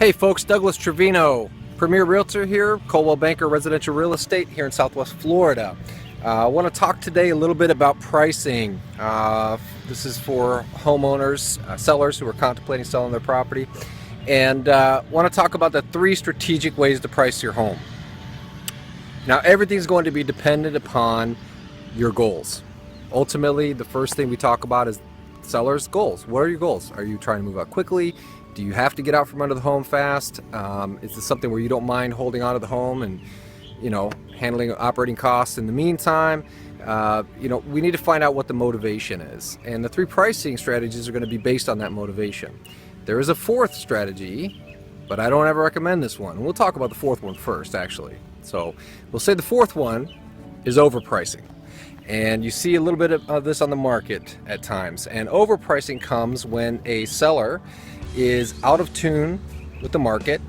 Hey folks, Douglas Trevino, Premier Realtor here, Coldwell Banker Residential Real Estate here in Southwest Florida. I want to talk today a little bit about pricing. This is for homeowners, sellers who are contemplating selling their property, and want to talk about the 3 strategic ways to price your home. Now, everything's going to be dependent upon your goals. Ultimately, the first thing we talk about is sellers' goals. What are your goals? Are you trying to move out quickly? Do you have to get out from under the home fast? Is this something where you don't mind holding on to the home and, handling operating costs in the meantime? We need to find out what the motivation is. And the 3 pricing strategies are going to be based on that motivation. There is a 4th strategy, but I don't ever recommend this one. We'll talk about the 4th one first, actually. So we'll say the 4th one is overpricing. And you see a little bit of this on the market at times. And overpricing comes when a seller is out of tune with the market.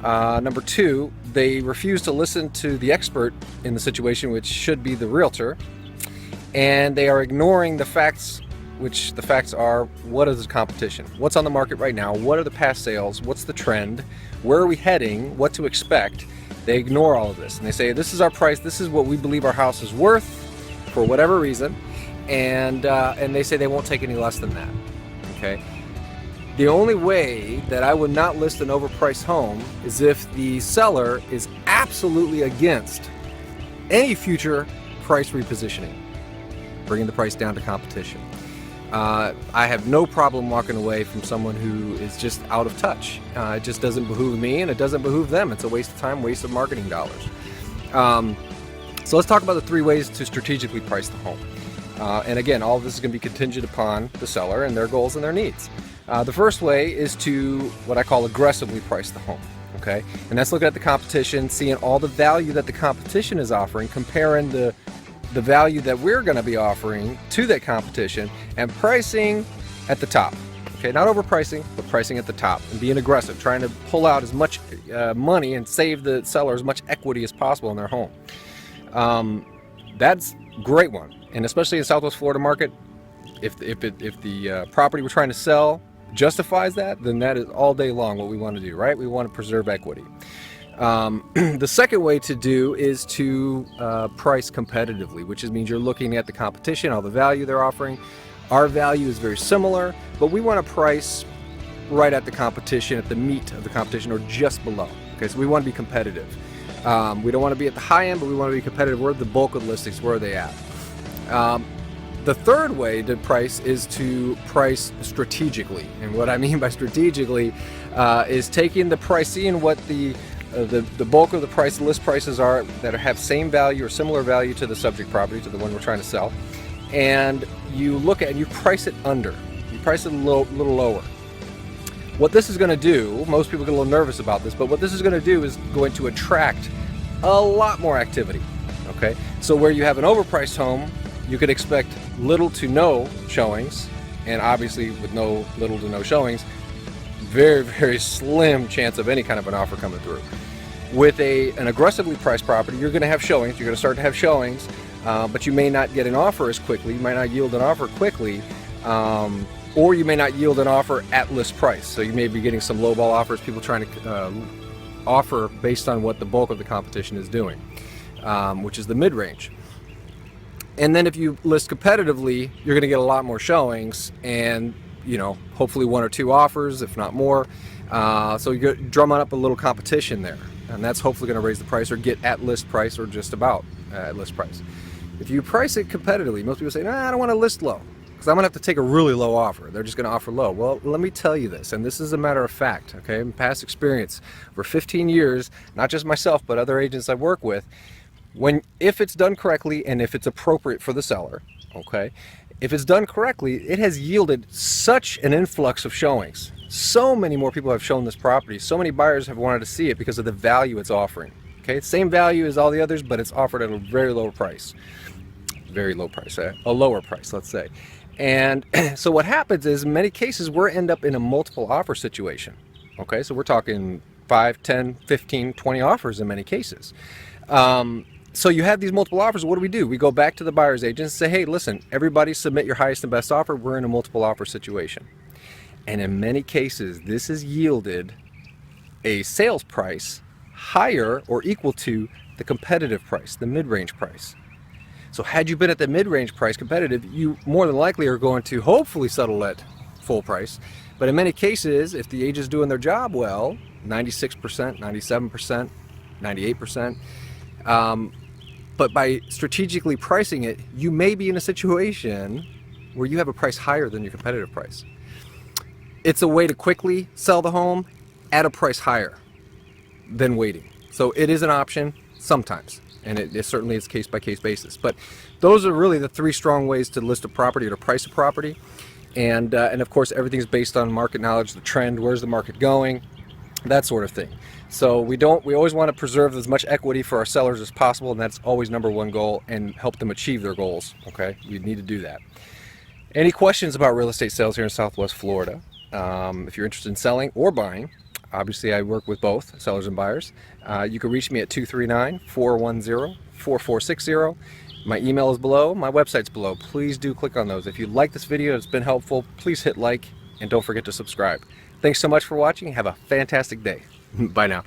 Number 2, they refuse to listen to the expert in the situation, which should be the realtor, and they are ignoring the facts, which the facts are: what is the competition, what's on the market right now, what are the past sales, what's the trend, where are we heading, what to expect. They ignore all of this and they say, this is our price, this is what we believe our house is worth for whatever reason, and they say they won't take any less than that. Okay. The only way that I would not list an overpriced home is if the seller is absolutely against any future price repositioning, bringing the price down to competition. I have no problem walking away from someone who is just out of touch. It just doesn't behoove me and it doesn't behoove them. It's a waste of time, waste of marketing dollars. So let's talk about the 3 ways to strategically price the home. And again, all of this is going to be contingent upon the seller and their goals and their needs. The first way is to what I call aggressively price the home, okay? And that's looking at the competition, seeing all the value that the competition is offering, comparing the value that we're going to be offering to that competition, and pricing at the top, okay? Not overpricing, but pricing at the top and being aggressive, trying to pull out as much money and save the seller as much equity as possible in their home. That's a great one, and especially in Southwest Florida market, if the property we're trying to sell justifies that, then that is all day long what we want to do, right? We want to preserve equity. The second way to do is to price competitively, which means you're looking at the competition, all the value they're offering. Our value is very similar, but we want to price right at the competition, at the meat of the competition, or just below. Okay, so we want to be competitive. We don't want to be at the high end, but we want to be competitive. Where are the bulk of the listings? Where are they at? The third way to price is to price strategically. And what I mean by strategically is taking the price, seeing what the bulk of the price, list prices are that have same value or similar value to the subject property, to the one we're trying to sell. And you look at and you price it under. You price it a little lower. What this is going to do, most people get a little nervous about this, but what this is going to do is going to attract a lot more activity. Okay? So where you have an overpriced home, you could expect little to no showings, and obviously with little to no showings, very, very slim chance of any kind of an offer coming through. With an aggressively priced property, you're going to have showings, you're going to start to have showings, but you may not get an offer as quickly, you might not yield an offer quickly, or you may not yield an offer at list price. So you may be getting some lowball offers, people trying to offer based on what the bulk of the competition is doing, which is the mid-range. And then if you list competitively, you're going to get a lot more showings and, hopefully 1 or 2 offers, if not more. So you're drumming up a little competition there. And that's hopefully going to raise the price or get at list price or just about at list price. If you price it competitively, most people say, nah, I don't want to list low because I'm going to have to take a really low offer. They're just going to offer low. Well, let me tell you this, and this is a matter of fact, okay? In past experience, for 15 years, not just myself, but other agents I work with, if it's done correctly and if it's appropriate for the seller, okay, if it's done correctly, it has yielded such an influx of showings. So many more people have shown this property. So many buyers have wanted to see it because of the value it's offering. Okay, same value as all the others, but it's offered at a very low price. Very low price, a lower price, let's say. And so what happens is, in many cases, we end up in a multiple offer situation. Okay, so we're talking 5, 10, 15, 20 offers in many cases. So you have these multiple offers. What do? We go back to the buyer's agent and say, hey, listen, everybody submit your highest and best offer. We're in a multiple offer situation. And in many cases, this has yielded a sales price higher or equal to the competitive price, the mid-range price. So had you been at the mid-range price competitive, you more than likely are going to hopefully settle at full price. But in many cases, if the agent's doing their job well, 96%, 97%, 98%, but by strategically pricing it, you may be in a situation where you have a price higher than your competitive price. It's a way to quickly sell the home at a price higher than waiting. So it is an option sometimes, and it certainly is case-by-case basis. But those are really the three strong ways to list a property or to price a property. And of course, everything's based on market knowledge, the trend, where's the market going, that sort of thing. So we always want to preserve as much equity for our sellers as possible, and that's always number one goal, and help them achieve their goals. Okay, we need to do that. Any questions about real estate sales here in Southwest Florida? If you're interested in selling or buying, obviously I work with both sellers and buyers. You can reach me at 239-410-4460. My email is below, my website's below. Please do click on those. If you like this video, it's been helpful, please hit like, and don't forget to subscribe. Thanks so much for watching. Have a fantastic day. Bye now.